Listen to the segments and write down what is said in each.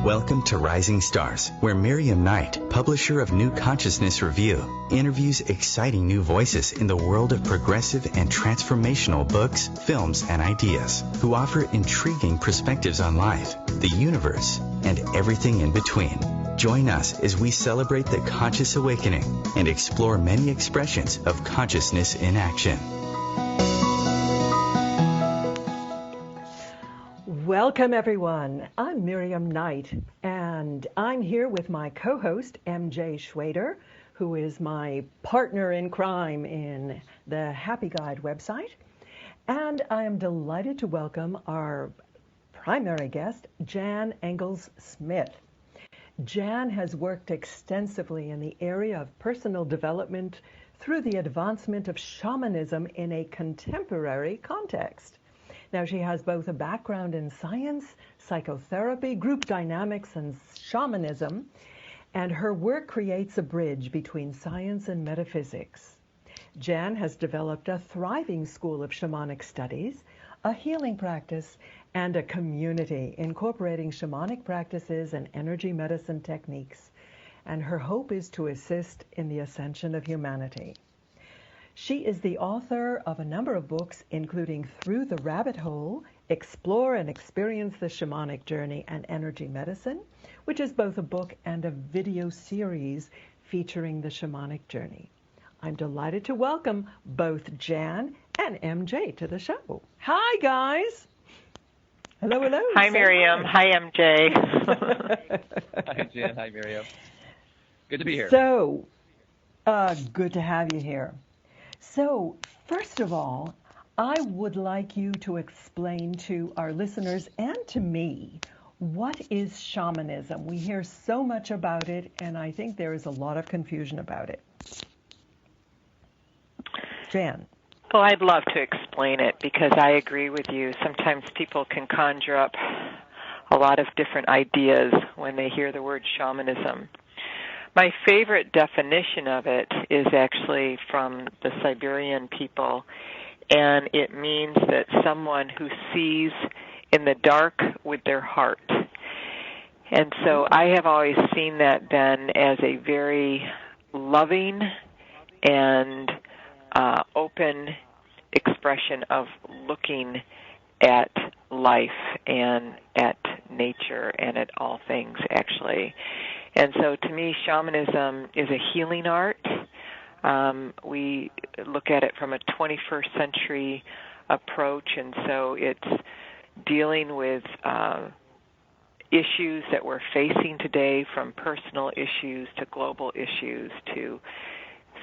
Welcome to Rising Stars, where Miriam Knight, publisher of New Consciousness Review, interviews exciting new voices in the world of progressive and transformational books, films, and ideas, who offer intriguing perspectives on life, the universe, and everything in between. Join us as we celebrate the conscious awakening and explore many expressions of consciousness in action. Welcome, everyone. I'm Miriam Knight, and I'm here with my co-host, MJ Schwader, who is my partner in crime in the Happy Guide website. And I am delighted to welcome our primary guest, Jan Engels-Smith. Jan has worked extensively in the area of personal development through the advancement of shamanism in a contemporary context. Now, she has both a background in science, psychotherapy, group dynamics, and shamanism, and her work creates a bridge between science and metaphysics. Jan has developed a thriving school of shamanic studies, a healing practice, and a community incorporating shamanic practices and energy medicine techniques, and her hope is to assist in the ascension of humanity. She is the author of a number of books, including Through the Rabbit Hole, Explore and Experience the Shamanic Journey and Energy Medicine, which is both a book and a video series featuring the shamanic journey. I'm delighted to welcome both Jan and MJ to the show. Hi, guys. Hello, hello. Hi, Miriam. Hi, MJ. Hi, Jan. Hi, Miriam. Good to be here. So, good to have you here. So, first of all, I would like you to explain to our listeners and to me, what is shamanism? We hear so much about it, and I think there is a lot of confusion about it. Jan. Well, I'd love to explain it because I agree with you. Sometimes people can conjure up a lot of different ideas when they hear the word shamanism. My favorite definition of it is actually from the Siberian people, and it means that someone who sees in the dark with their heart. And so I have always seen that then as a very loving and open expression of looking at life and at nature and at all things, actually. And so to me, shamanism is a healing art. We look at it from a 21st century approach, and so it's dealing with issues that we're facing today, from personal issues to global issues to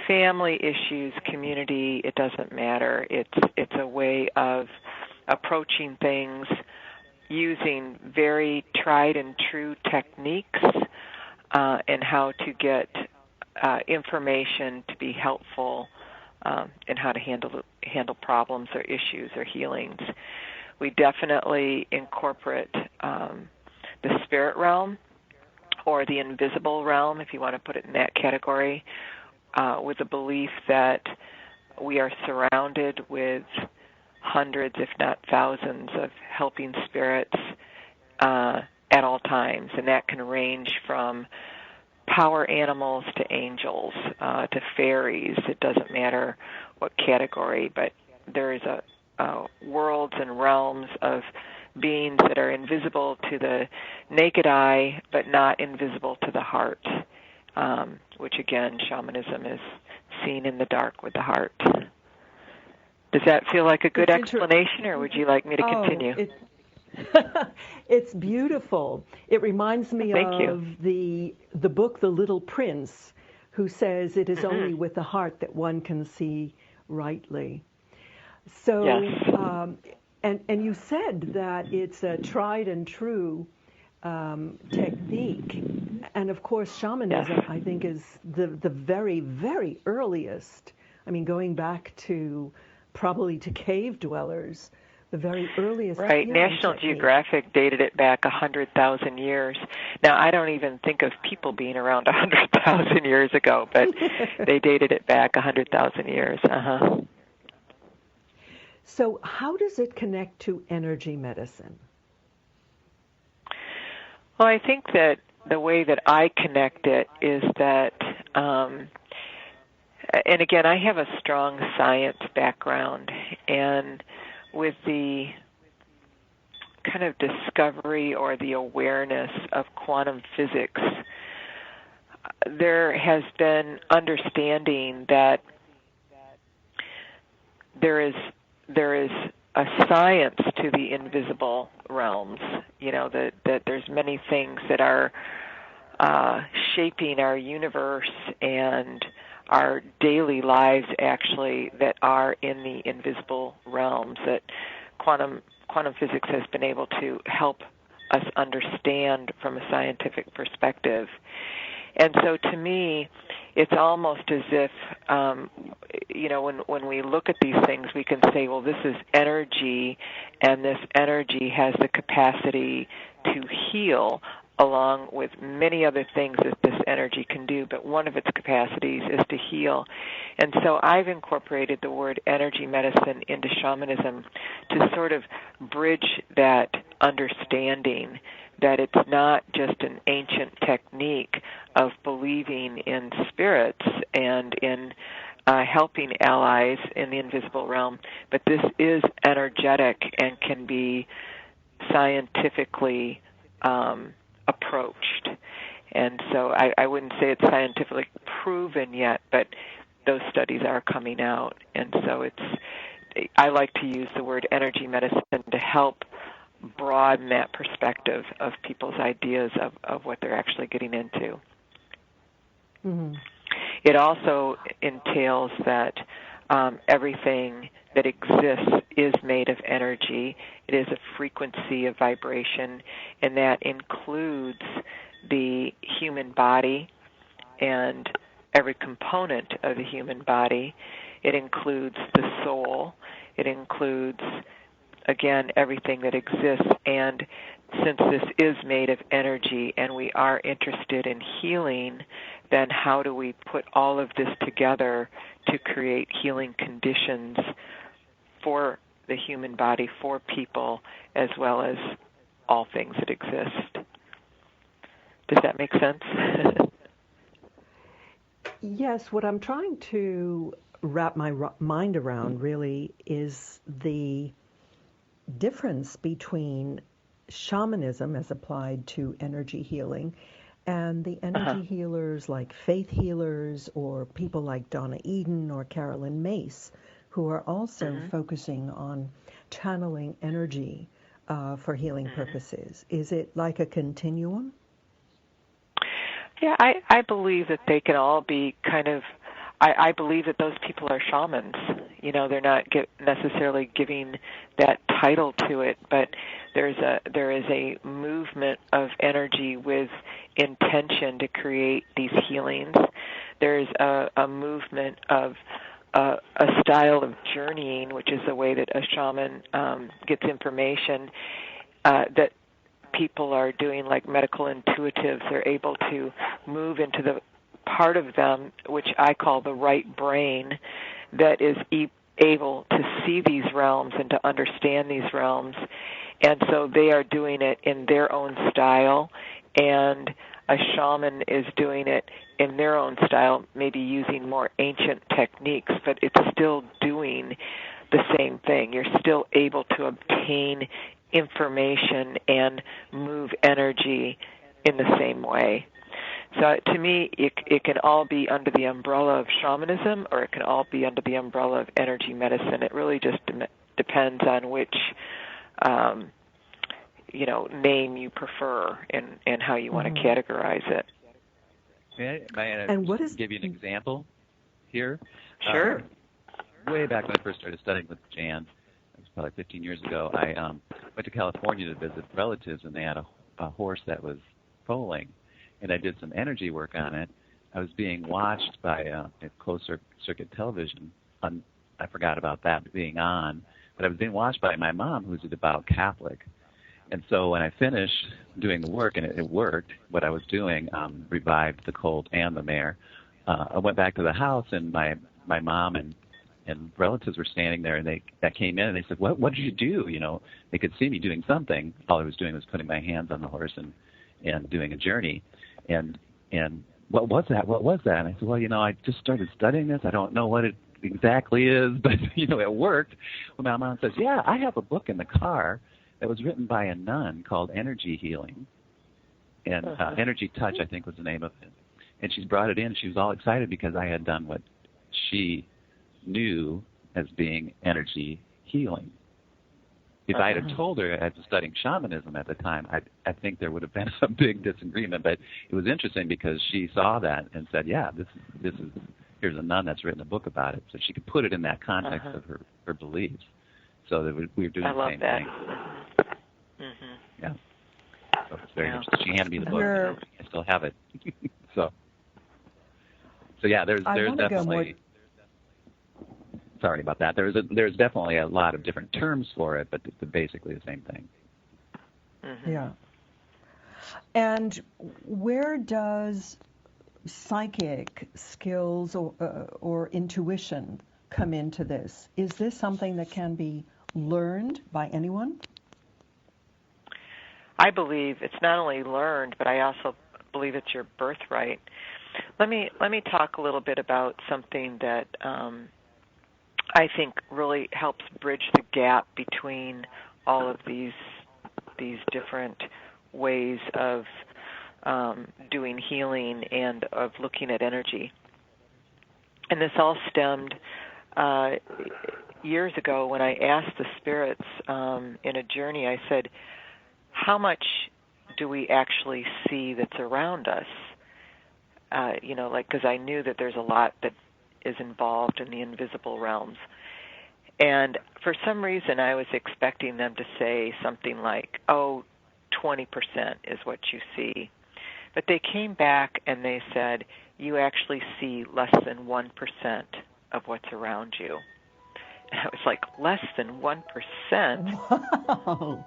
family issues, community. It doesn't matter. It's a way of approaching things using very tried and true techniques and how to get information to be helpful in how to handle problems or issues or healings. We definitely incorporate the spirit realm or the invisible realm, if you want to put it in that category, with the belief that we are surrounded with hundreds, if not thousands, of helping spirits at all times, and that can range from power animals to angels, to fairies. It doesn't matter what category, but there is a worlds and realms of beings that are invisible to the naked eye, but not invisible to the heart, which again, shamanism is seen in the dark with the heart. Does that feel like a good explanation, or would you like me to continue? It's beautiful. It reminds me of the book The Little Prince, who says it is only with the heart that one can see rightly. So, yes. And you said that it's a tried and true technique. And of course, shamanism, yes, I think, is the very, very earliest. I mean, going back to probably to cave dwellers, the very earliest. Right. National Geographic dated it back 100,000 years. Now, I don't even think of people being around 100,000 years ago, but they dated it back 100,000 years. So how does it connect to energy medicine? Well, I think that the way that I connect it is that, and again, I have a strong science background, and with the kind of discovery or the awareness of quantum physics, there has been understanding that there is a science to the invisible realms, that there's many things that are shaping our universe and our daily lives, actually, that are in the invisible realms, that quantum physics has been able to help us understand from a scientific perspective. And so to me, it's almost as if, when we look at these things, we can say, well, this is energy, and this energy has the capacity to heal, along with many other things that this energy can do, but one of its capacities is to heal. And so I've incorporated the word energy medicine into shamanism to sort of bridge that understanding that it's not just an ancient technique of believing in spirits and in helping allies in the invisible realm, but this is energetic and can be scientifically approached. And so I wouldn't say it's scientifically proven yet, but those studies are coming out. And so I like to use the word energy medicine to help broaden that perspective of people's ideas of what they're actually getting into. Mm-hmm. It also entails that everything that exists is made of energy. It is a frequency of vibration, and that includes the human body and every component of the human body. It includes the soul. It includes, again, everything that exists. And since this is made of energy and we are interested in healing, then how do we put all of this together to create healing conditions for the human body, for people, as well as all things that exist? Does that make sense? Yes, what I'm trying to wrap my mind around really is the difference between shamanism as applied to energy healing and the energy healers like faith healers or people like Donna Eden or Carolyn Mace, who are also focusing on channeling energy for healing purposes. Is it like a continuum? Yeah, I believe that they can all be kind of, I believe that those people are shamans. They're not necessarily giving that title to it, but there is a movement of energy with intention to create these healings. There's a movement of a style of journeying, which is the way that a shaman gets information that people are doing, like medical intuitives. They're able to move into the part of them, which I call the right brain, that is able to see these realms and to understand these realms. And so they are doing it in their own style, and a shaman is doing it in their own style, maybe using more ancient techniques, but it's still doing the same thing. You're still able to obtain information and move energy in the same way. So to me, it can all be under the umbrella of shamanism, or it can all be under the umbrella of energy medicine. It really just depends on which name you prefer and how you want to categorize it. May I give you an example here? Sure. Way back when I first started studying with Jan, it was probably 15 years ago, I went to California to visit relatives, and they had a horse that was foaling, and I did some energy work on it. I was being watched by a closed-circuit television. I forgot about that being on, but I was being watched by my mom, who's a devout Catholic. And so when I finished doing the work, and it worked, what I was doing revived the colt and the mare, I went back to the house, and my mom and relatives were standing there, and they came in, and they said, what did you do? They could see me doing something. All I was doing was putting my hands on the horse and and doing a journey. And what was that? What was that? And I said, well, I just started studying this. I don't know what it exactly is, but, it worked. Well, my mom says, yeah, I have a book in the car that was written by a nun called Energy Healing. And Energy Touch, I think, was the name of it. And she's brought it in. She was all excited because I had done what she knew as being energy healing. If I had told her I was studying shamanism at the time, I think there would have been a big disagreement. But it was interesting because she saw that and said, yeah, this is here's a nun that's written a book about it. So she could put it in that context of her beliefs. So that we were doing the same thing. Mm-hmm. Yeah. So it's very interesting. She handed me the book. I still have it. So yeah, there's definitely. Sorry about that. There's definitely a lot of different terms for it, but it's basically the same thing. Mm-hmm. Yeah. And where does psychic skills or intuition come into this? Is this something that can be learned by anyone? I believe it's not only learned, but I also believe it's your birthright. Let me talk a little bit about something that I think really helps bridge the gap between all of these different ways of doing healing and of looking at energy. And this all stemmed years ago when I asked the spirits in a journey. I said, how much do we actually see that's around us? Because I knew that there's a lot that is involved in the invisible realms. And for some reason, I was expecting them to say something like, 20% is what you see. But they came back and they said, you actually see less than 1% of what's around you. And I was like, less than 1%? Wow.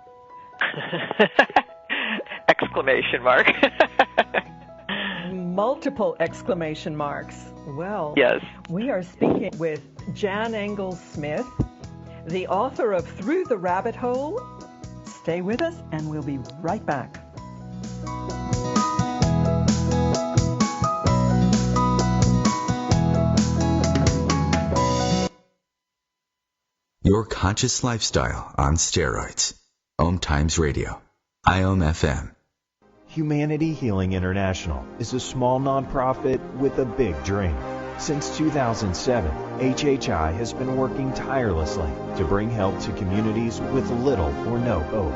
Exclamation mark. Multiple exclamation marks. Well, yes. We are speaking with Jan Engels-Smith, the author of Through the Rabbit Hole. Stay with us and we'll be right back. Your conscious lifestyle on steroids. OMTimes Radio. IOM FM. Humanity Healing International is a small nonprofit with a big dream. Since 2007, HHI has been working tirelessly to bring help to communities with little or no hope.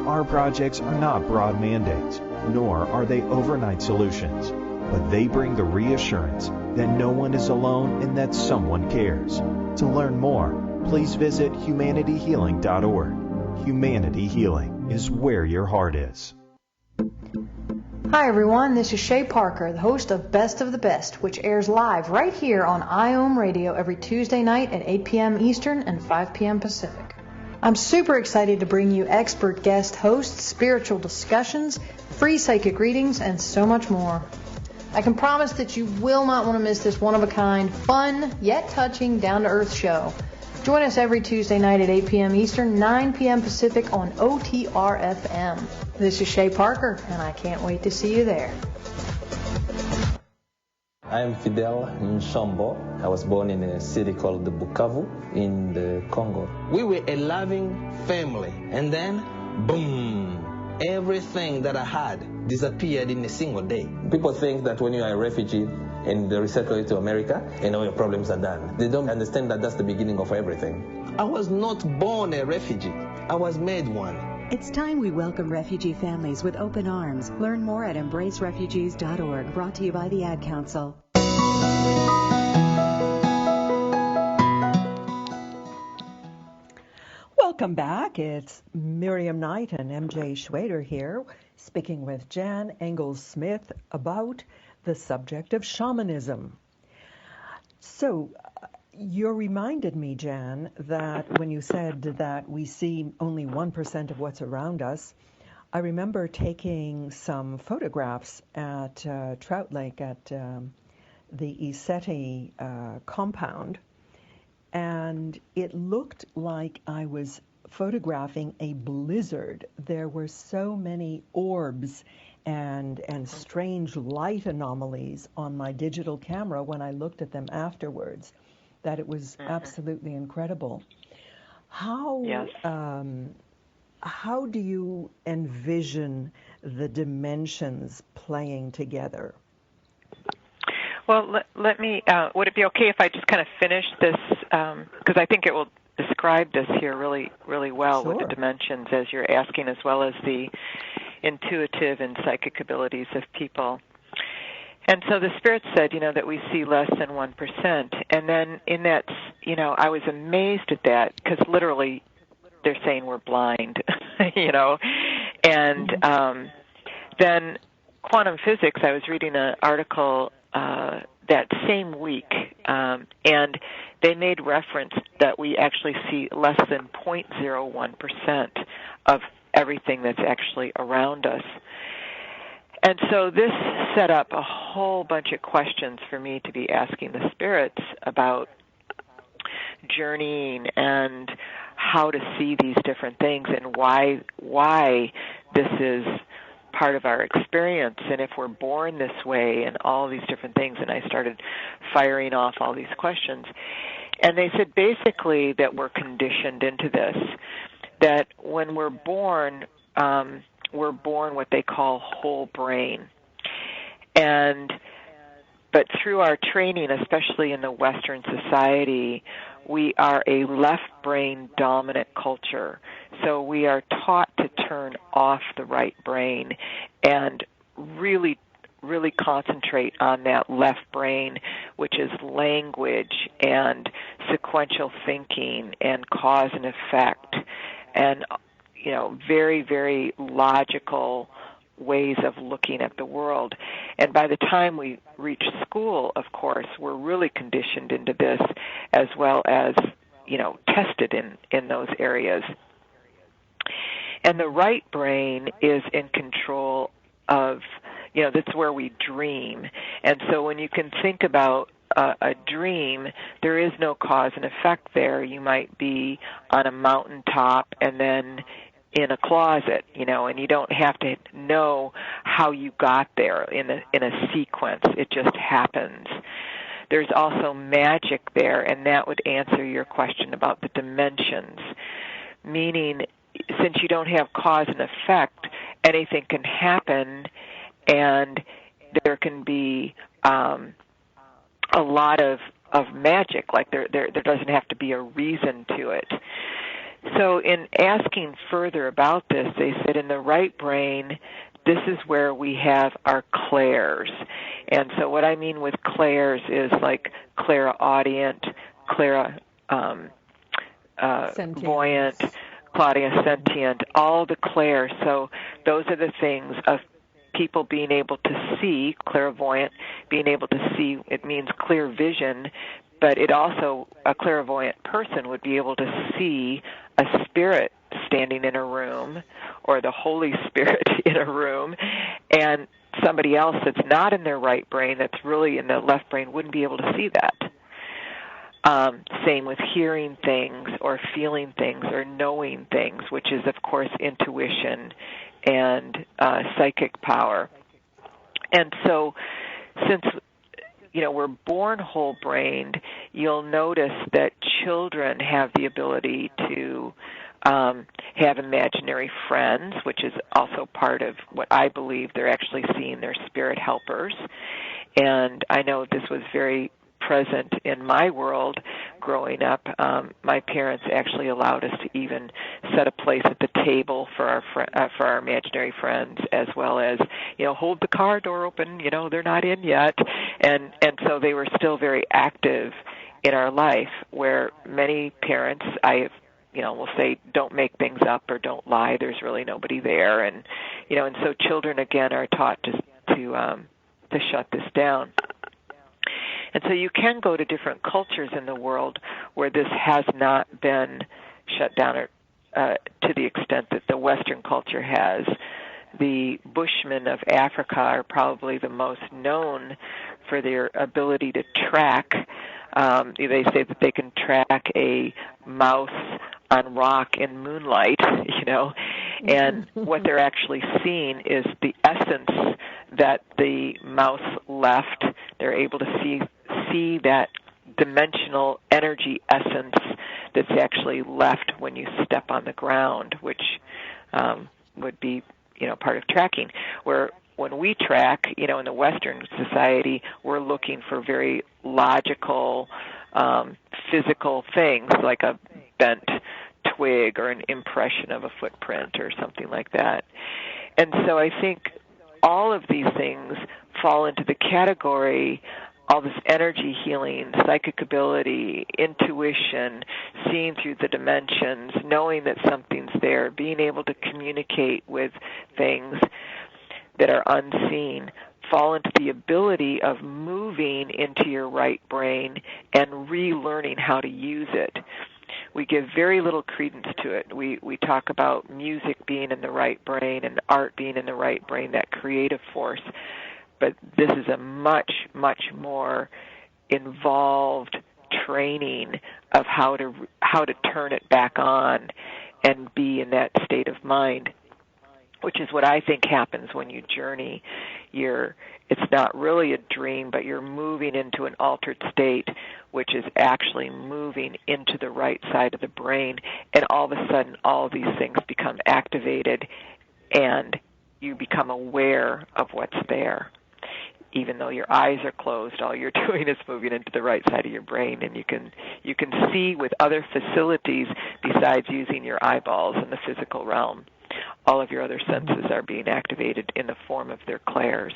Our projects are not broad mandates, nor are they overnight solutions, but they bring the reassurance that no one is alone and that someone cares. To learn more, please visit humanityhealing.org. Humanity Healing is where your heart is. Hi everyone, this is Shay Parker, the host of Best of the Best, which airs live right here on IOM Radio every Tuesday night at 8 p.m. Eastern and 5 p.m. Pacific. I'm super excited to bring you expert guest hosts, spiritual discussions, free psychic readings, and so much more. I can promise that you will not want to miss this one-of-a-kind, fun, yet touching, down-to-earth show. Join us every Tuesday night at 8 p.m. Eastern, 9 p.m. Pacific on OTR-FM. This is Shay Parker, and I can't wait to see you there. I am Fidel Nsombo. I was born in a city called Bukavu in the Congo. We were a loving family, and then, boom, everything that I had disappeared in a single day. People think that when you are a refugee, and they resettle you to America, and all your problems are done. They don't understand that that's the beginning of everything. I was not born a refugee. I was made one. It's time we welcome refugee families with open arms. Learn more at embracerefugees.org, brought to you by the Ad Council. Welcome back. It's Miriam Knight and MJ Schwader here, speaking with Jan Engels-Smith about the subject of shamanism. So, you reminded me, Jan, that when you said that we see only 1% of what's around us, I remember taking some photographs at Trout Lake at the Iseti compound, and it looked like I was photographing a blizzard. There were so many orbs and strange light anomalies on my digital camera when I looked at them afterwards, that it was absolutely incredible. How do you envision the dimensions playing together? Well, let me, would it be okay if I just kind of finish this, because I think it will describe this here really, really well. Sure. With the dimensions as you're asking, as well as the intuitive and psychic abilities of people. And so the Spirit said, that we see less than 1%. And then in that, I was amazed at that, because literally they're saying we're blind, And then quantum physics, I was reading an article that same week, and they made reference that we actually see less than 0.01% of everything that's actually around us. And so this set up a whole bunch of questions for me to be asking the spirits about journeying and how to see these different things and why this is part of our experience, and if we're born this way, and all these different things. And I started firing off all these questions. And they said basically that we're conditioned into this, that when we're born what they call whole brain. But through our training, especially in the Western society, we are a left brain dominant culture. So we are taught to turn off the right brain and really, really concentrate on that left brain, which is language and sequential thinking and cause and effect and, very, very logical ways of looking at the world. And by the time we reach school, of course, we're really conditioned into this, as well as, tested in those areas. And the right brain is in control of, that's where we dream. And so when you can think about a dream, there is no cause and effect there. You might be on a mountaintop and then in a closet, and you don't have to know how you got there in a sequence. It just happens. There's also magic there, and that would answer your question about the dimensions, meaning since you don't have cause and effect, anything can happen, and there can be a lot of magic, like there doesn't have to be a reason to it. So in asking further about this, they said in the right brain, this is where we have our clairs. And so what I mean with clairs is like clairaudient, voyant, claudiosentient, all the clairs. So those are the things of people being able to see, clairvoyant, being able to see, it means clear vision, but it also, a clairvoyant person would be able to see a spirit standing in a room or the Holy Spirit in a room, and somebody else that's not in their right brain, that's really in the left brain, wouldn't be able to see that. Same with hearing things or feeling things or knowing things, which is, of course, intuition and psychic power. And so since we're born whole-brained, you'll notice that children have the ability to have imaginary friends, which is also part of what I believe they're actually seeing their spirit helpers. And I know this was very present in my world growing up. My parents actually allowed us to even set a place at the table for our imaginary friends, as well as hold the car door open. They're not in yet, and so they were still very active in our life. Where many parents, will say, don't make things up or don't lie. There's really nobody there, and so children again are taught to shut this down. And so you can go to different cultures in the world where this has not been shut down to the extent that the Western culture has. The Bushmen of Africa are probably the most known for their ability to track. They say that they can track a mouse on rock in moonlight, And what they're actually seeing is the essence that the mouse left. They're able to see that dimensional energy essence that's actually left when you step on the ground, which would be, part of tracking. Where when we track, in the Western society, we're looking for very logical, physical things like a bent twig or an impression of a footprint or something like that. And so I think all of these things fall into the category, all this energy healing, psychic ability, intuition, seeing through the dimensions, knowing that something's there, being able to communicate with things that are unseen, fall into the ability of moving into your right brain and relearning how to use it. We give very little credence to it. We talk about music being in the right brain and art being in the right brain, that creative force. But this is a much, much more involved training of how to turn it back on and be in that state of mind, which is what I think happens when you journey. It's not really a dream, but you're moving into an altered state, which is actually moving into the right side of the brain, and all of a sudden all of these things become activated, and you become aware of what's there. Even though your eyes are closed, all you're doing is moving into the right side of your brain, and you can see with other facilities besides using your eyeballs in the physical realm. All of your other senses are being activated in the form of their clairs.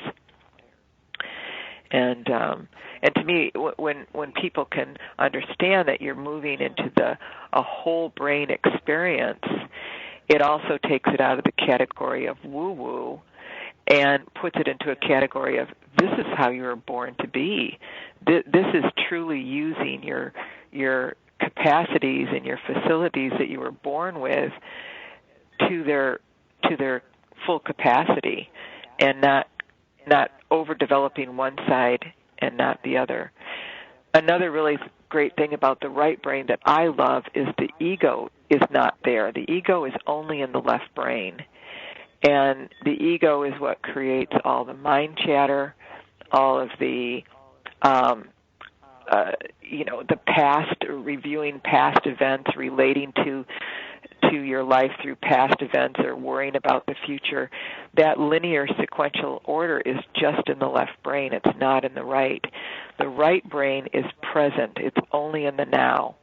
And to me, when people can understand that you're moving into a whole brain experience, it also takes it out of the category of woo-woo and puts it into a category of, this is how you were born to be. This is truly using your capacities and your facilities that you were born with to their full capacity, and not overdeveloping one side and not the other. Another really great thing about the right brain that I love is the ego is not there. The ego is only in the left brain. And the ego is what creates all the mind chatter, all of the, the past, reviewing past events, relating to your life through past events, or worrying about the future. That linear sequential order is just in the left brain. It's not in the right. The right brain is present. It's only in the now.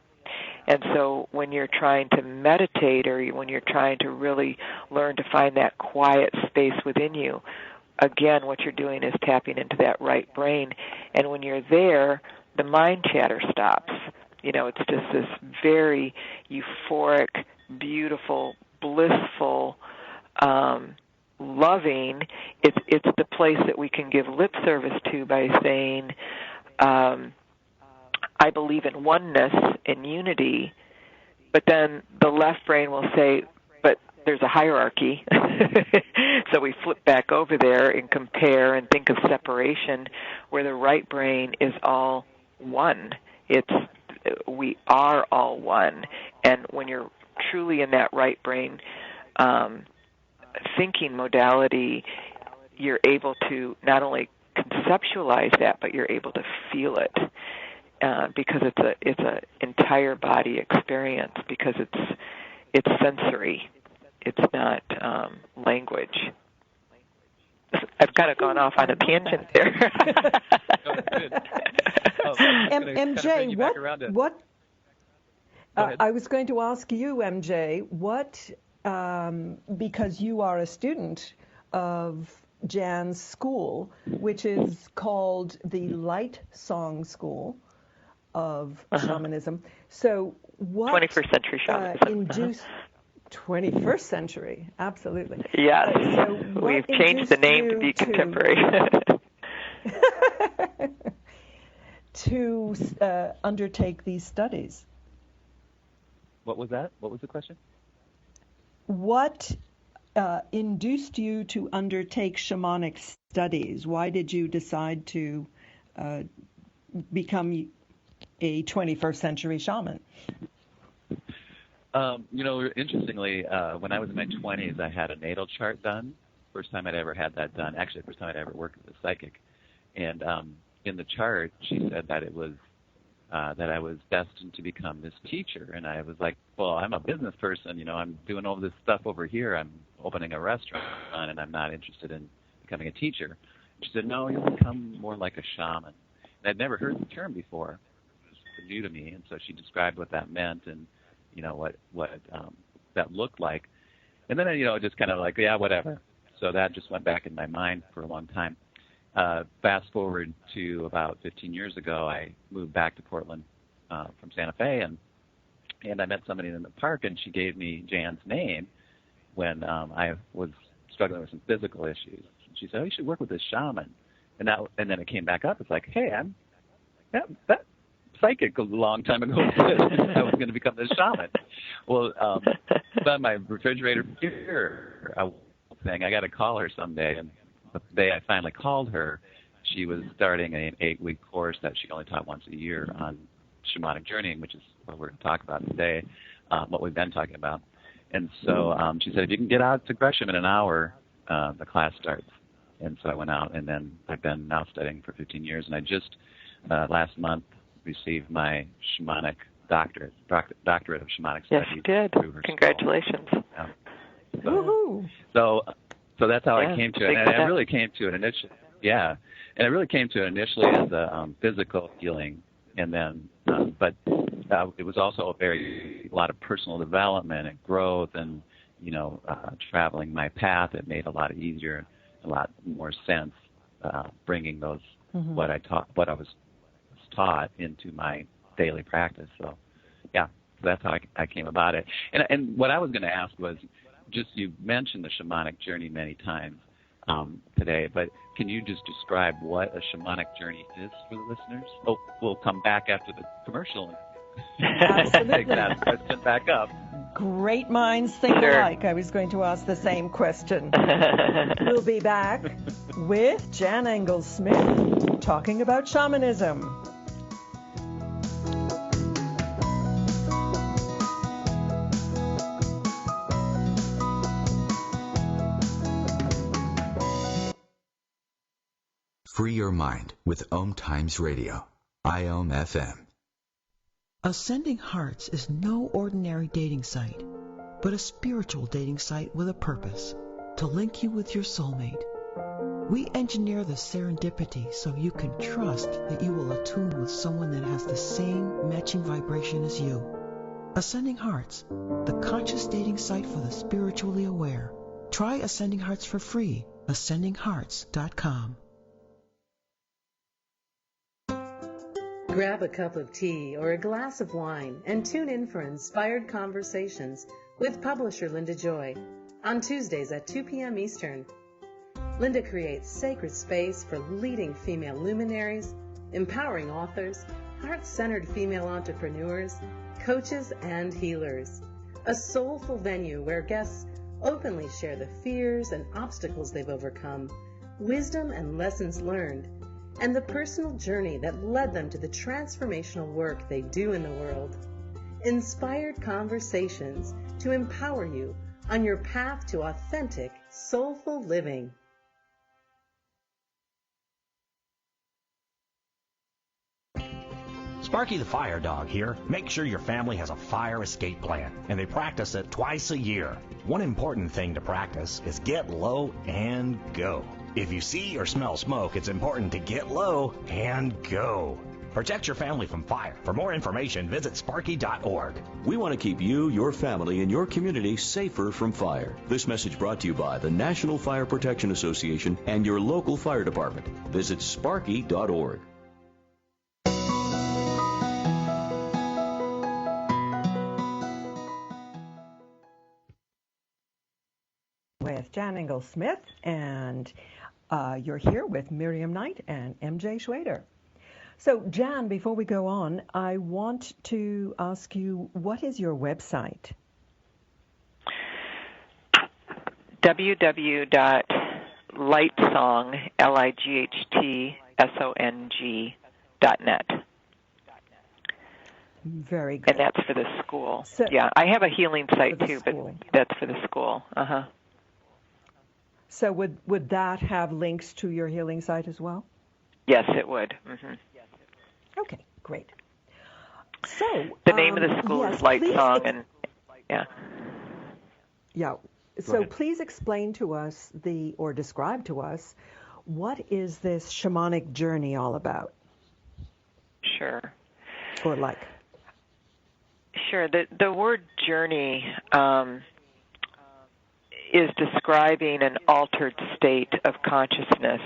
And so when you're trying to meditate, or when you're trying to really learn to find that quiet space within you, again, what you're doing is tapping into that right brain. And when you're there, the mind chatter stops. It's just this very euphoric, beautiful, blissful, loving. It's the place that we can give lip service to by saying, I believe in oneness and unity, but then the left brain will say, but there's a hierarchy. So we flip back over there and compare and think of separation, where the right brain is all one. We are all one. And when you're truly in that right brain thinking modality, you're able to not only conceptualize that, but you're able to feel it, because it's a entire body experience, because it's sensory. It's not language. I've kind of gone off on a tangent there. MJ, what? I was going to ask you, MJ, what? Because you are a student of Jan's school, which is called the LightSong School of Shamanism. So what 21st century shamanism. induced 21st century, absolutely. Yes, so we've changed the name to be contemporary. To undertake these studies. What was that? What was the question? What induced you to undertake shamanic studies? Why did you decide to become a 21st century shaman? Interestingly, when I was in my 20s, I had a natal chart done. First time I'd ever had that done. Actually, the first time I'd ever worked with a psychic. And in the chart, she said that it was that I was destined to become this teacher. And I was like, well, I'm a business person. I'm doing all this stuff over here. I'm opening a restaurant, and I'm not interested in becoming a teacher. She said, no, you'll become more like a shaman. And I'd never heard the term before. It was new to me. And so she described what that meant and, what that looked like. And then, just kind of like, yeah, whatever. So that just went back in my mind for a long time. Fast forward to about 15 years ago, I moved back to Portland from Santa Fe, and I met somebody in the park, and she gave me Jan's name when I was struggling with some physical issues. She said, oh, you should work with this shaman. And then it came back up. It's like, hey, I'm that psychic a long time ago said I was going to become this shaman. Well, on my refrigerator here, I got to call her someday, and the day I finally called her, she was starting an 8-week course that she only taught once a year on shamanic journeying, which is what we're going to talk about today, what we've been talking about. And so she said, if you can get out to Gresham in an hour, the class starts. And so I went out, and then I've been now studying for 15 years, and I just last month received my shamanic doctorate of shamanic studies. Yes, you did. Congratulations. So that's how I came to it. And I really came to it initially. Yeah, and I really came to it initially as a physical healing, and then, but it was also a lot of personal development and growth, and traveling my path. It made a lot easier, a lot more sense, bringing those what I was taught into my daily practice. So, yeah, that's how I came about it. And what I was going to ask was, just you mentioned the shamanic journey many times today, but can you just describe what a shamanic journey is for the listeners? Oh, we'll come back after the commercial and we'll take that question back up. Great minds think alike. I was going to ask the same question. We'll be back with Jan Engels-Smith talking about shamanism. Free your mind with OMTimes Radio, IOM FM. Ascending Hearts is no ordinary dating site, but a spiritual dating site with a purpose, to link you with your soulmate. We engineer the serendipity so you can trust that you will attune with someone that has the same matching vibration as you. Ascending Hearts, the conscious dating site for the spiritually aware. Try Ascending Hearts for free, ascendinghearts.com. Grab a cup of tea or a glass of wine and tune in for Inspired Conversations with publisher Linda Joy on Tuesdays at 2 p.m. Eastern. Linda creates sacred space for leading female luminaries, empowering authors, heart-centered female entrepreneurs, coaches, and healers. A soulful venue where guests openly share the fears and obstacles they've overcome, wisdom and lessons learned, and the personal journey that led them to the transformational work they do in the world. Inspired Conversations to empower you on your path to authentic, soulful living. Sparky the Fire Dog here. Make sure your family has a fire escape plan, and they practice it twice a year. One important thing to practice is get low and go. If you see or smell smoke, it's important to get low and go. Protect your family from fire. For more information, visit sparky.org. We want to keep you, your family, and your community safer from fire. This message brought to you by the National Fire Protection Association and your local fire department. Visit sparky.org. With Jan Engels-Smith, and you're here with Miriam Knight and MJ Schwader. So, Jan, before we go on, I want to ask you, what is your website? www.lightsong, LIGHTSONG.net. Very good. And that's for the school. So, yeah, I have a healing site too, school. but that's for the school. Uh-huh. So would that have links to your healing site as well? Yes, it would. Mm-hmm. Okay, great. So the name of the school is LightSong, and yeah. Yeah. So please explain to us or describe to us, what is this shamanic journey all about? Sure. Or like? Sure. The word journey is describing an altered state of consciousness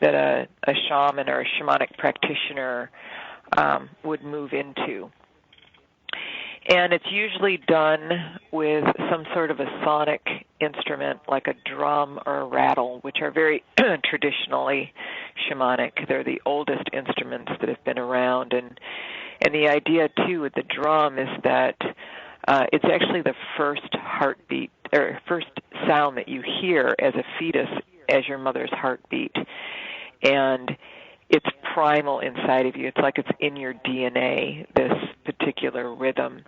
that a shaman or a shamanic practitioner would move into. And it's usually done with some sort of a sonic instrument like a drum or a rattle, which are very traditionally shamanic. They're the oldest instruments that have been around. And the idea, too, with the drum is that it's actually the first heartbeat or first sound that you hear as a fetus as your mother's heartbeat. And it's primal inside of you. It's like it's in your DNA, this particular rhythm.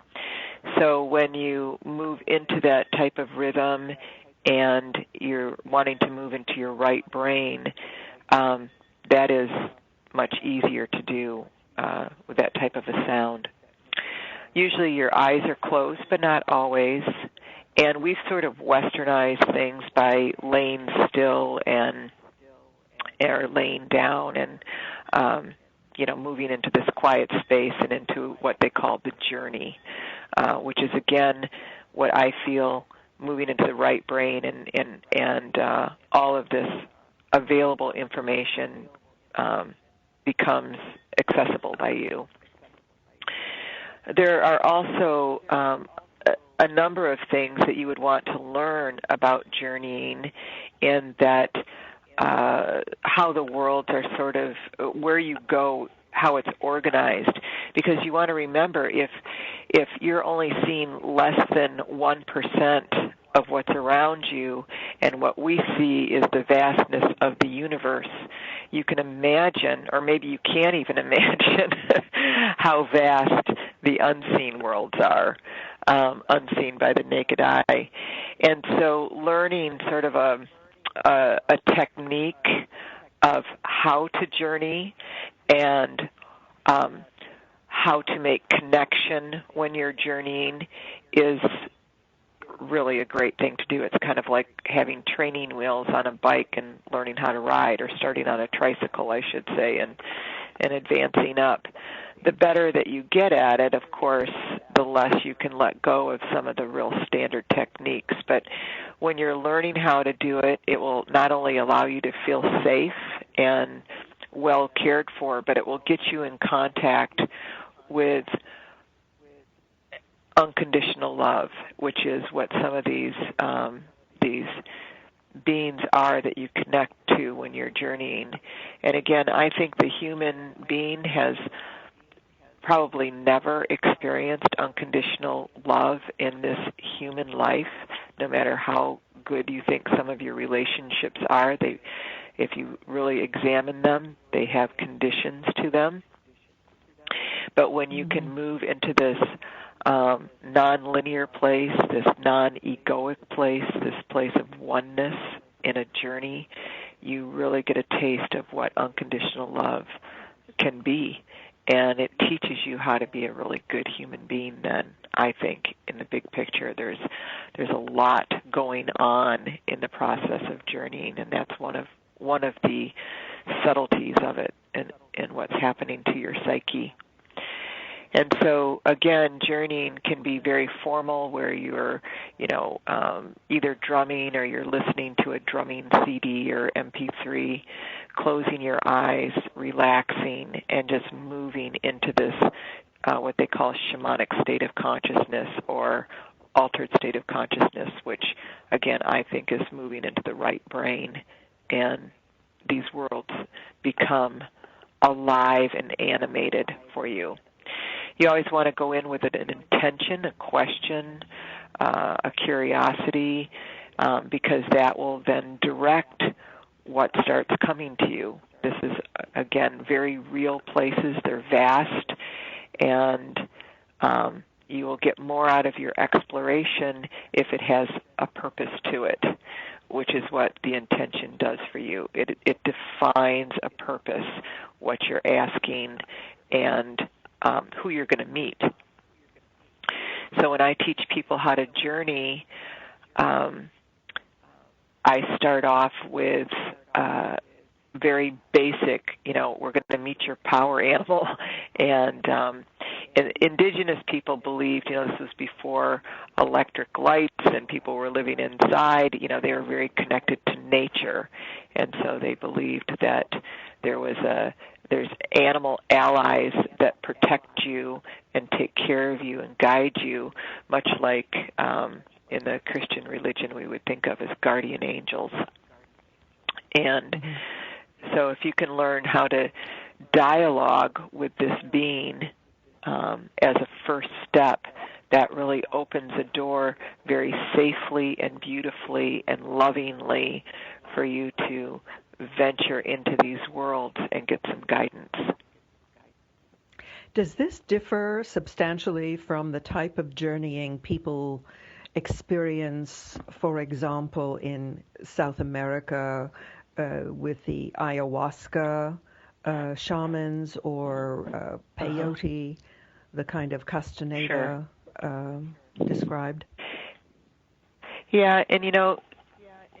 So when you move into that type of rhythm and you're wanting to move into your right brain, that is much easier to do with that type of a sound. Usually your eyes are closed, but not always. And we've sort of westernized things by laying still or laying down and, moving into this quiet space and into what they call the journey, which is, again, what I feel moving into the right brain and all of this available information becomes accessible by you. There are also a number of things that you would want to learn about journeying, in that how the worlds are sort of, where you go, how it's organized. Because you want to remember, if you're only seeing less than 1% of what's around you, and what we see is the vastness of the universe, you can imagine, or maybe you can't even imagine, how vast the unseen worlds are, unseen by the naked eye. And so learning sort of a technique of how to journey and how to make connection when you're journeying is really a great thing to do. It's kind of like having training wheels on a bike and learning how to ride, or starting on a tricycle, I should say, and advancing up. The better that you get at it, of course, the less you can let go of some of the real standard techniques. But when you're learning how to do it, it will not only allow you to feel safe and well cared for, but it will get you in contact with unconditional love, which is what some of these beings are that you connect to when you're journeying. And again, I think the human being has probably never experienced unconditional love in this human life, no matter how good you think some of your relationships are. If you really examine them, they have conditions to them. But when you can move into this non-linear place, this non-egoic place, this place of oneness in a journey, you really get a taste of what unconditional love can be. And it teaches you how to be a really good human being then, I think, in the big picture. There's a lot going on in the process of journeying, and that's one of the subtleties of it and what's happening to your psyche. And so, again, journeying can be very formal, where you're, either drumming or you're listening to a drumming CD or MP3, closing your eyes, relaxing, and just moving into this, what they call shamanic state of consciousness or altered state of consciousness, which, again, I think is moving into the right brain, and these worlds become alive and animated for you. You always want to go in with an intention, a question, a curiosity, because that will then direct what starts coming to you. This is, again, very real places. They're vast, and You will get more out of your exploration if it has a purpose to it, which is what the intention does for you. It defines a purpose, what you're asking, and who you're going to meet. So when I teach people how to journey, I start off with very basic, we're going to meet your power animal. And indigenous people believed, this was before electric lights and people were living inside, they were very connected to nature. And so they believed that there's animal allies that protect you and take care of you and guide you, much like in the Christian religion we would think of as guardian angels. And so if you can learn how to dialogue with this being as a first step, that really opens a door very safely and beautifully and lovingly for you to venture into these worlds and get some guidance. Does this differ substantially from the type of journeying people experience, for example, in South America with the ayahuasca shamans or peyote, the kind of Castaneda described? Yeah, and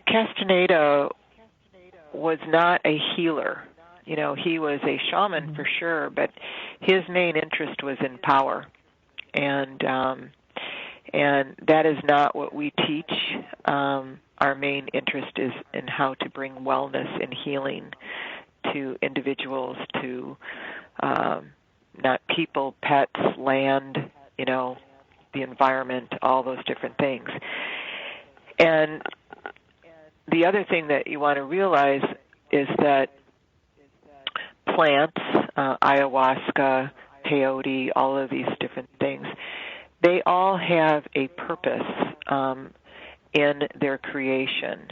Castaneda was not a healer. He was a shaman for sure, but his main interest was in power. And that is not what we teach. Our main interest is in how to bring wellness and healing to individuals, to not people, pets, land, the environment, all those different things. And the other thing that you want to realize is that plants, ayahuasca, peyote, all of these different things, they all have a purpose in their creation.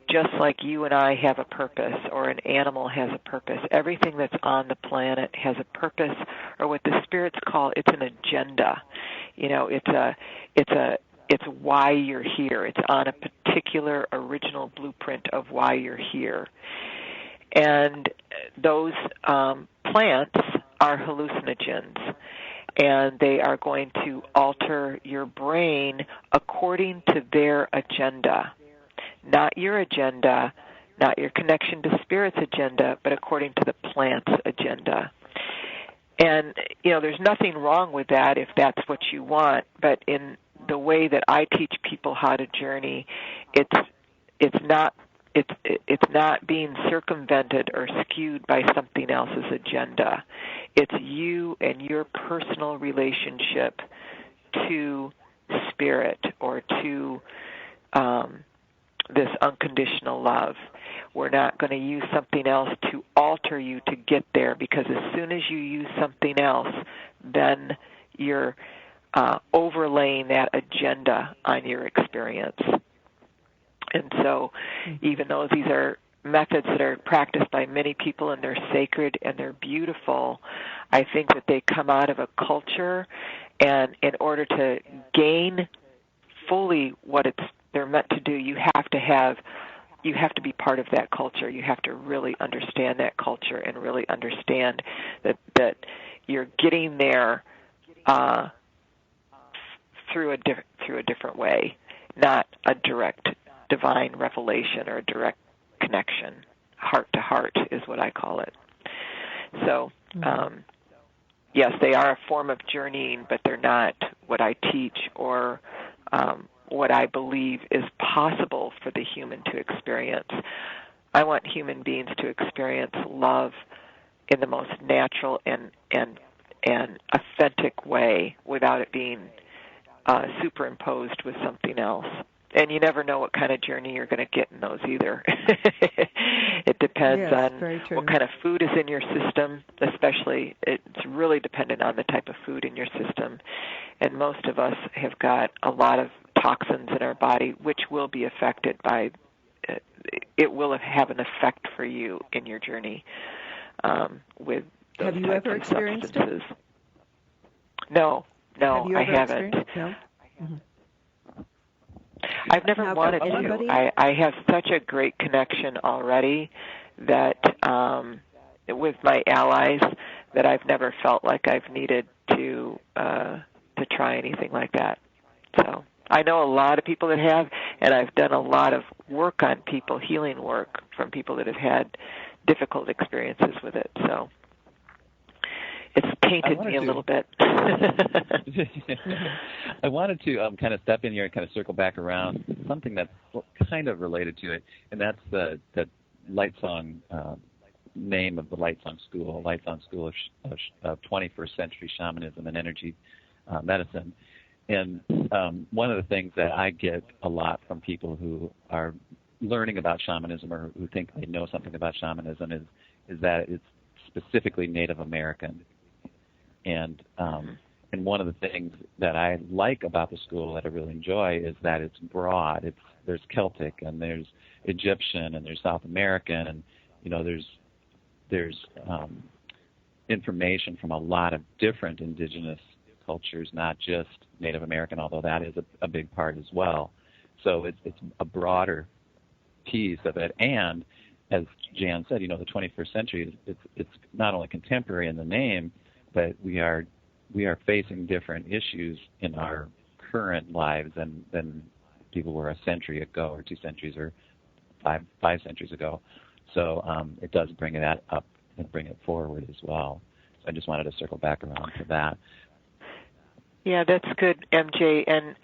Just like you and I have a purpose, or an animal has a purpose. Everything that's on the planet has a purpose, or what the spirits call, it's an agenda. It's why you're here. It's on a particular original blueprint of why you're here. And those plants are hallucinogens, and they are going to alter your brain according to their agenda. Not your agenda, not your connection to Spirit's agenda, but according to the plant's agenda. And, there's nothing wrong with that if that's what you want, but in the way that I teach people how to journey, it's not being circumvented or skewed by something else's agenda. It's you and your personal relationship to Spirit or to this unconditional love. We're not going to use something else to alter you to get there, because as soon as you use something else, then you're overlaying that agenda on your experience. And so even though these are methods that are practiced by many people and they're sacred and they're beautiful, I think that they come out of a culture, and in order to gain fully what they're meant to do, you have to be part of that culture. You have to really understand that culture and really understand that you're getting there through a different way, not a direct divine revelation or a direct connection. Heart to heart is what I call it. So, yes, they are a form of journeying, but they're not what I teach or what I believe is possible for the human to experience. I want human beings to experience love in the most natural and authentic way without it being superimposed with something else. And you never know what kind of journey you're going to get in those either. It depends on what kind of food is in your system, especially. It's really dependent on the type of food in your system. And most of us have got a lot of toxins in our body, which will be affected by, it will have an effect for you in your journey with those Have you ever experienced substances. it? No, No, Have you I ever haven't. experienced? No? Mm-hmm. I've never wanted to. I have such a great connection already that with my allies that I've never felt like I've needed to try anything like that. So I know a lot of people that have, and I've done a lot of work on people, healing work from people that have had difficult experiences with it. So it's tainted me a little bit. I wanted to kind of step in here and kind of circle back around something that's kind of related to it, and that's the LightSong name of the LightSong School of 21st Century Shamanism and Energy Medicine. And one of the things that I get a lot from people who are learning about shamanism or who think they know something about shamanism is that it's specifically Native American. And one of the things that I like about the school that I really enjoy is that it's broad. There's Celtic and there's Egyptian and there's South American, and there's information from a lot of different indigenous cultures, not just Native American, although that is a big part as well. So it's a broader piece of it. And as Jan said, the 21st century it's not only contemporary in the name, but we are facing different issues in our current lives than people were a century ago or 2 centuries or five centuries ago. So it does bring that up and bring it forward as well. So I just wanted to circle back around to that. Yeah, that's good, MJ. And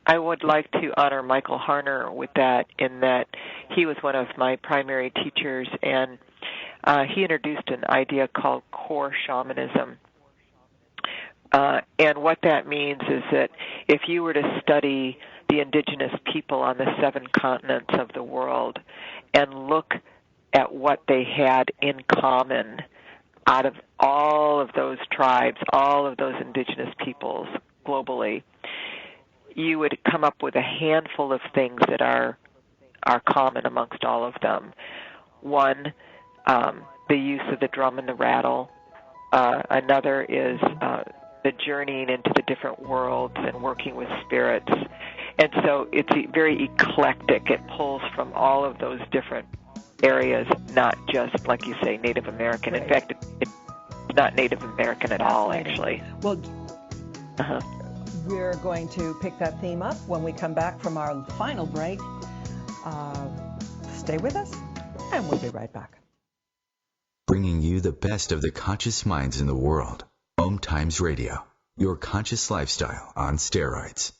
I would like to honor Michael Harner with that, in that he was one of my primary teachers, and he introduced an idea called core shamanism. And what that means is that if you were to study the indigenous people on the 7 continents of the world and look at what they had in common out of all of those tribes, all of those indigenous peoples globally, you would come up with a handful of things that are common amongst all of them. One, the use of the drum and the rattle. Another is the journeying into the different worlds and working with spirits. And so it's very eclectic. It pulls from all of those different areas, not just, like you say, Native American. Right. In fact, it's not Native American at all, actually. Well, we're going to pick that theme up when we come back from our final break. Stay with us, and we'll be right back. Bringing you the best of the conscious minds in the world. OMTimes Radio, your conscious lifestyle on steroids.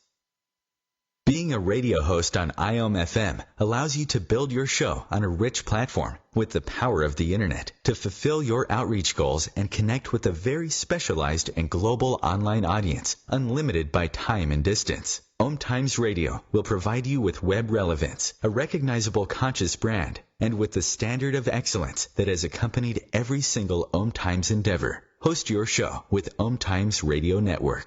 Being a radio host on IOM-FM allows you to build your show on a rich platform with the power of the internet to fulfill your outreach goals and connect with a very specialized and global online audience, unlimited by time and distance. OMTimes Radio will provide you with web relevance, a recognizable conscious brand, and with the standard of excellence that has accompanied every single OMTimes endeavor. Host your show with OMTimes Radio Network.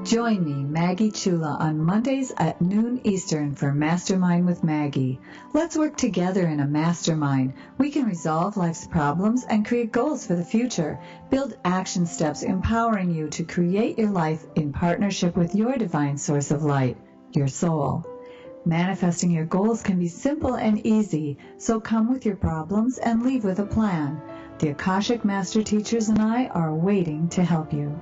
Join me, Maggie Chula, on Mondays at noon Eastern for Mastermind with Maggie. Let's work together in a mastermind. We can resolve life's problems and create goals for the future. Build action steps empowering you to create your life in partnership with your divine source of light, your soul. Manifesting your goals can be simple and easy, so come with your problems and leave with a plan. The Akashic Master Teachers and I are waiting to help you.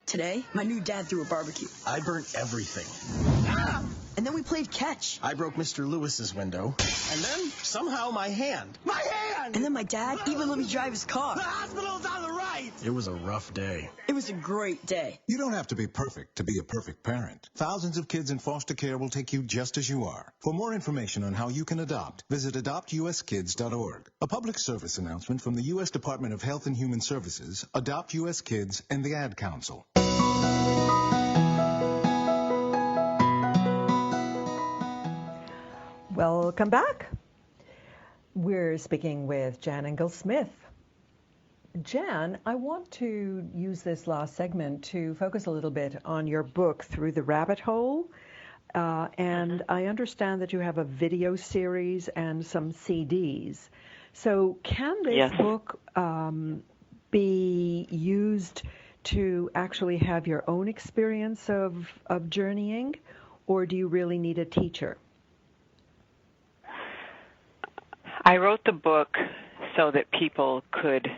Today, my new dad threw a barbecue. I burnt everything. And then we played catch. I broke Mr. Lewis's window. And then, somehow, my hand. My hand! And then my dad even let me drive his car. The hospital's on the right! It was a rough day. It was a great day. You don't have to be perfect to be a perfect parent. Thousands of kids in foster care will take you just as you are. For more information on how you can adopt, visit adoptuskids.org. A public service announcement from the U.S. Department of Health and Human Services, Adopt U.S. Kids, and the Ad Council. Welcome back. We're speaking with Jan Engels-Smith. Jan, I want to use this last segment to focus a little bit on your book, Through the Rabbit Hole. And I understand that you have a video series and some CDs. So can this Yes. book be used to actually have your own experience of journeying, or do you really need a teacher? I wrote the book so that people could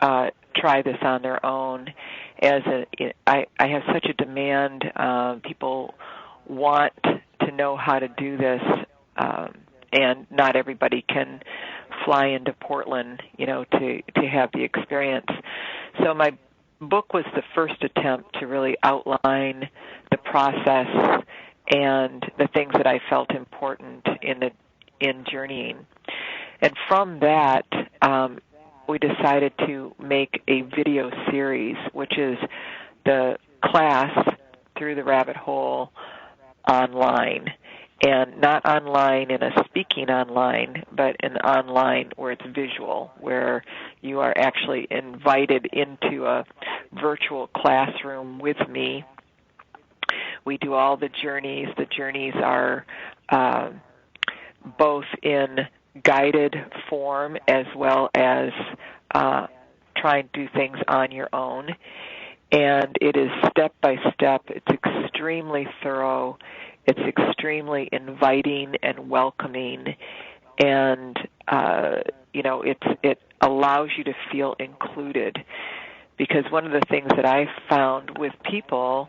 try this on their own. I have such a demand. People want to know how to do this, and not everybody can fly into Portland, to have the experience. So my book was the first attempt to really outline the process and the things that I felt important in journeying. And from that, we decided to make a video series, which is the class Through the Rabbit Hole online. And not online in a speaking online, but an online where it's visual, where you are actually invited into a virtual classroom with me. We do all the journeys. The journeys are both in guided form as well as trying to do things on your own. And it is step by step. It's extremely thorough. It's extremely inviting and welcoming, and it allows you to feel included. Because one of the things that I found with people,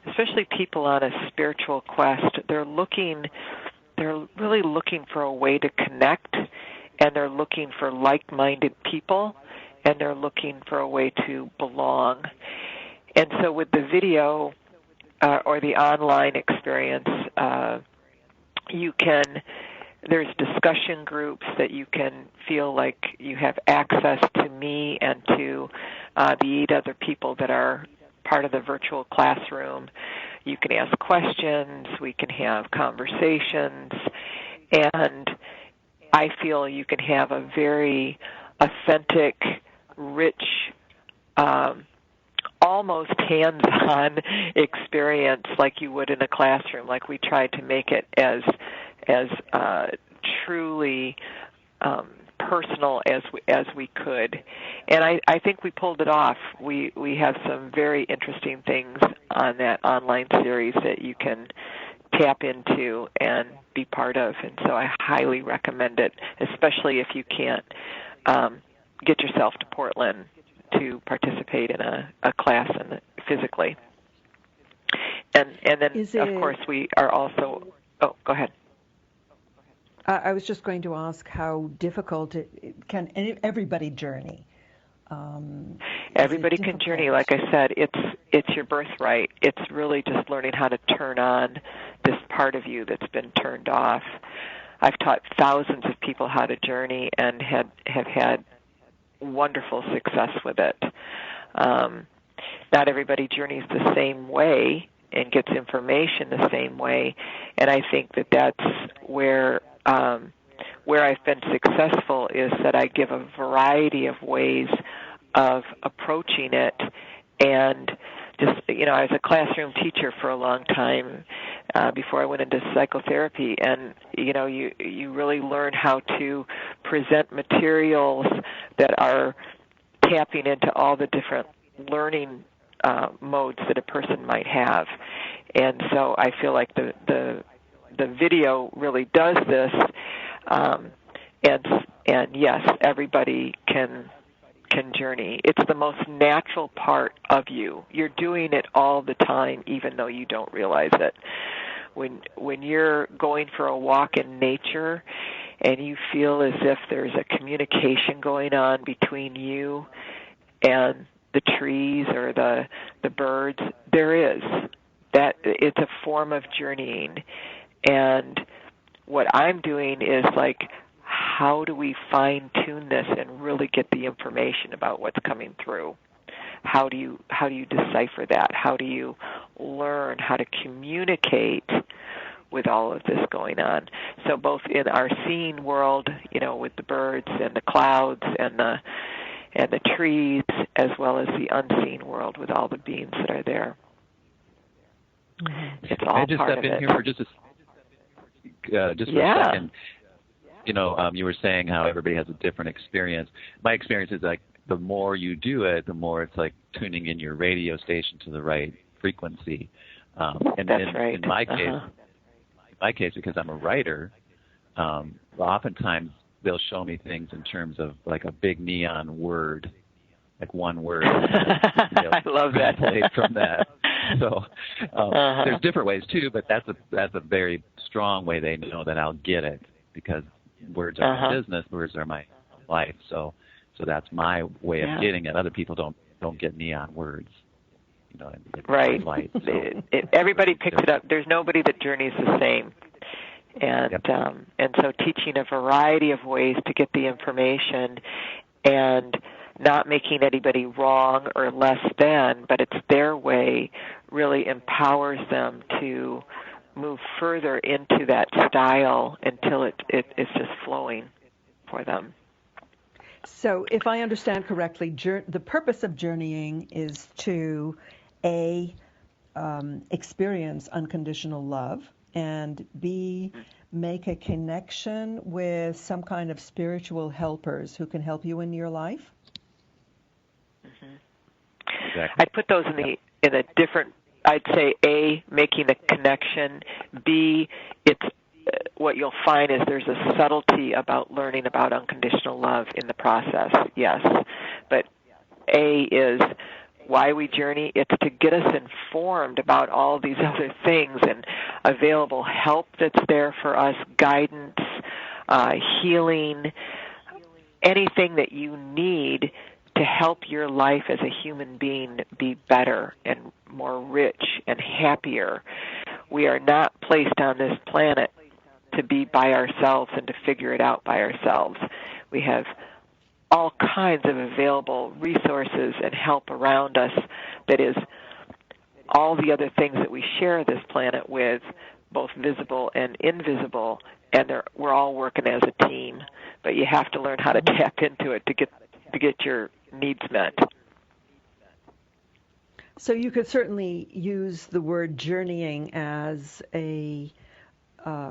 especially people on a spiritual quest, they're really looking for a way to connect, and they're looking for like-minded people, and they're looking for a way to belong. And so with the video or the online experience, there's discussion groups that you can feel like you have access to me and to the 8 other people that are part of the virtual classroom. You can ask questions, we can have conversations, and I feel you can have a very authentic, rich, almost hands-on experience like you would in a classroom. Like we tried to make it as truly personal as we could, and I think we pulled it off. We have some very interesting things on that online series that you can tap into and be part of, and so I highly recommend it, especially if you can't get yourself to Portland to participate in a class physically. And then, of course, we are also... Oh, go ahead. I was just going to ask how difficult can everybody journey? Everybody can journey. Like I said, it's your birthright. It's really just learning how to turn on this part of you that's been turned off. I've taught thousands of people how to journey and have had wonderful success with it. Not everybody journeys the same way and gets information the same way, and I think that's where I've been successful is that I give a variety of ways of approaching it, and just, I was a classroom teacher for a long time before I went into psychotherapy, and, you really learn how to present materials that are tapping into all the different learning modes that a person might have. And so I feel like the video really does this, and yes, everybody can journey. It's the most natural part of you. You're doing it all the time, even though you don't realize it. When you're going for a walk in nature and you feel as if there's a communication going on between you and the trees or the birds, there is. That it's a form of journeying. And what I'm doing is like, how do we fine-tune this and really get the information about what's coming through? How do you decipher that? How do you learn how to communicate with all of this going on? So both in our seen world, with the birds and the clouds and the trees, as well as the unseen world with all the beings that are there. Mm-hmm. It's all Can I just part step of in it. here for just for a second? you were saying how everybody has a different experience. My experience is like the more you do it, the more it's like tuning in your radio station to the right frequency. And That's right. In my case, because I'm a writer, oftentimes they'll show me things in terms of like a big neon word, like one word. I love that. From that. So there's different ways too, but that's a very strong way they know that I'll get it, because words are my business, words are my life. So that's my way of getting it. Other people don't get neon words. Right. Light, so. Everybody picks it up. There's nobody that journeys the same. And and so teaching a variety of ways to get the information and not making anybody wrong or less than, but it's their way, really empowers them to move further into that style until it's just flowing for them. So if I understand correctly, the purpose of journeying is to, experience unconditional love, and B, make a connection with some kind of spiritual helpers who can help you in your life? Exactly. I'd put those in a different, I'd say A, making a connection, B, it's what you'll find is there's a subtlety about learning about unconditional love in the process, yes. But A is why we journey. It's to get us informed about all these other things and available help that's there for us, guidance, healing, anything that you need to help your life as a human being be better and more rich and happier. We are not placed on this planet to be by ourselves and to figure it out by ourselves. We have all kinds of available resources and help around us that is all the other things that we share this planet with, both visible and invisible, and we're all working as a team. But you have to learn how to tap into it to get your needs met. So you could certainly use the word journeying as a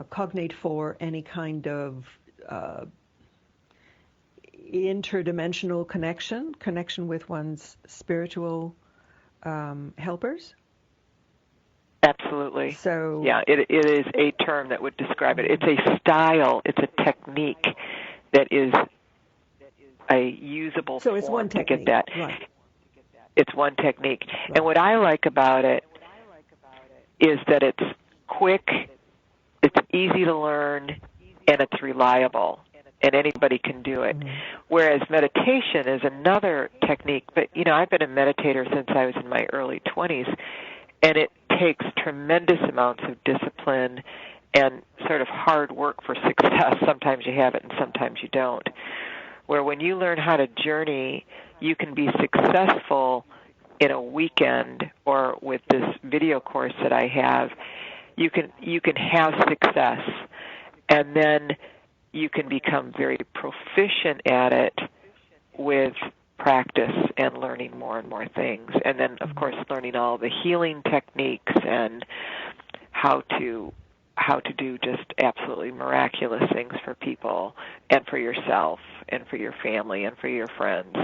cognate for any kind of interdimensional connection with one's spiritual helpers? Absolutely. So yeah, it is a term that would describe it. It's a style, it's a technique that is a usable so it's form one to technique. get that. Right. It's one technique. Right. And what I like about it is that it's quick, it's easy to learn, and it's reliable, and anybody can do it. Mm-hmm. Whereas meditation is another technique, but I've been a meditator since I was in my early 20s, and it takes tremendous amounts of discipline and sort of hard work for success. Sometimes you have it and sometimes you don't. Where when you learn how to journey, you can be successful in a weekend, or with this video course that I have, you can have success, and then you can become very proficient at it with practice and learning more and more things. And then, of course, learning all the healing techniques and how to do just absolutely miraculous things for people and for yourself and for your family and for your friends,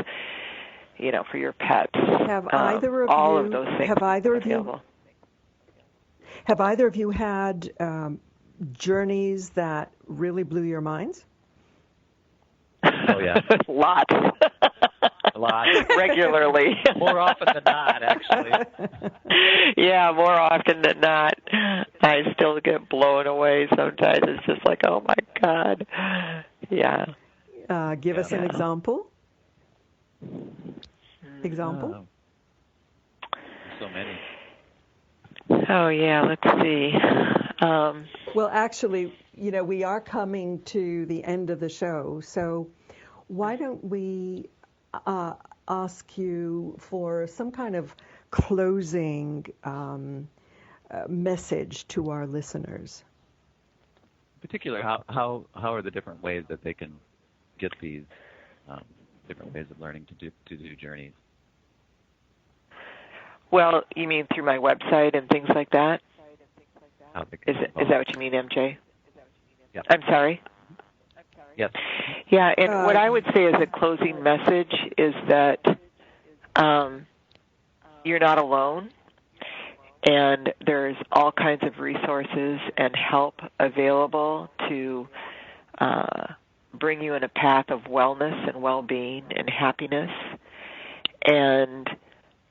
for your pets. Have either of all you, of those things have either of available. Have either of you had journeys that really blew your minds? Oh, yeah. Lots. Lots. Regularly. More often than not, actually. Yeah, more often than not. I still get blown away sometimes. It's just like, oh, my God. Yeah. Give us an example. Example? So many. Oh, yeah, let's see. Well, actually, we are coming to the end of the show, so why don't we ask you for some kind of closing message to our listeners? In particular, how are the different ways that they can get these different ways of learning to do journeys? Well, you mean through my website and things like that? Is that what you mean, MJ? Yep. I'm sorry? Yep. Yeah, and what I would say as a closing message is that you're not alone, and there's all kinds of resources and help available to bring you in a path of wellness and well-being and happiness. And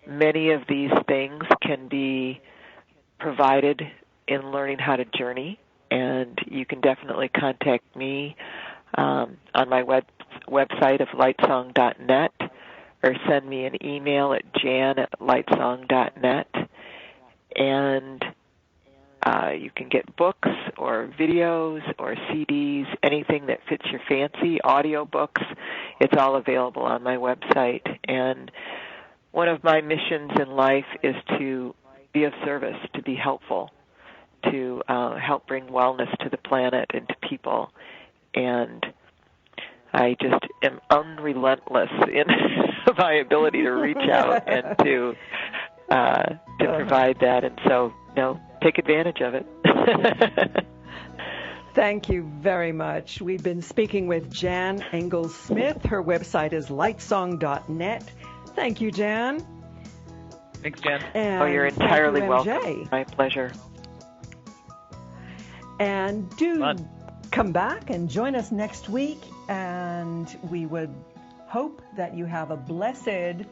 many of these things can be provided in learning how to journey, and you can definitely contact me on my website of lightsong.net, or send me an email at jan@lightsong.net, and you can get books or videos or CDs, anything that fits your fancy, audio books. It's all available on my website. And one of my missions in life is to be of service, to be helpful, to help bring wellness to the planet and to people. And I just am unrelentless in my ability to reach out and to provide that. And so, take advantage of it. Thank you very much. We've been speaking with Jan Engels-Smith. Her website is lightsong.net. Thank you, Jan. Thanks, Jan. And you're entirely you, welcome. My pleasure. And do come back and join us next week, and we would hope that you have a blessed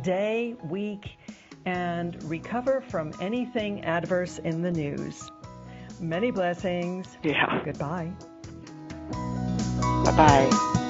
day, week, and recover from anything adverse in the news. Many blessings. Yeah. Goodbye. Bye-bye.